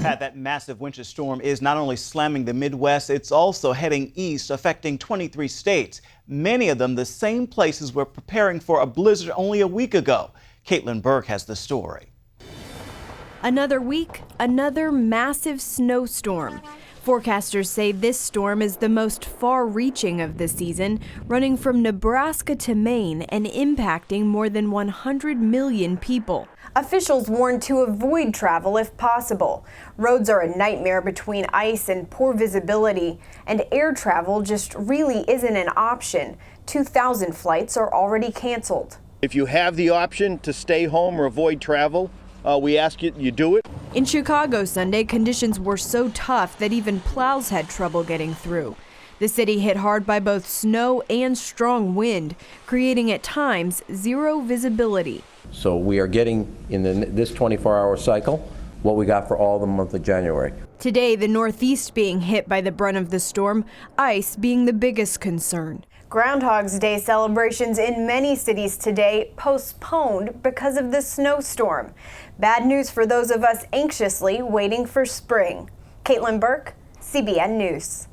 Pat, that massive winter storm is not only slamming the Midwest, it's also heading east, affecting 23 states. Many of them the same places were preparing for a blizzard only a week ago. Caitlin Burke has the story. Another week, another massive snowstorm. Forecasters say this storm is the most far-reaching of the season, running from Nebraska to Maine and impacting more than 100 million people. Officials warn to avoid travel if possible. Roads are a nightmare between ice and poor visibility, and air travel just really isn't an option. 2,000 flights are already canceled. If you have the option to stay home or avoid travel, we ask you do it. In Chicago Sunday, conditions were so tough that even plows had trouble getting through. The city hit hard by both snow and strong wind, creating at times zero visibility. So we are getting in this 24-hour cycle what we got for all the month of January. Today, the Northeast being hit by the brunt of the storm, ice being the biggest concern. Groundhog's Day celebrations in many cities today postponed because of the snowstorm. Bad news for those of us anxiously waiting for spring. Caitlin Burke, CBN News.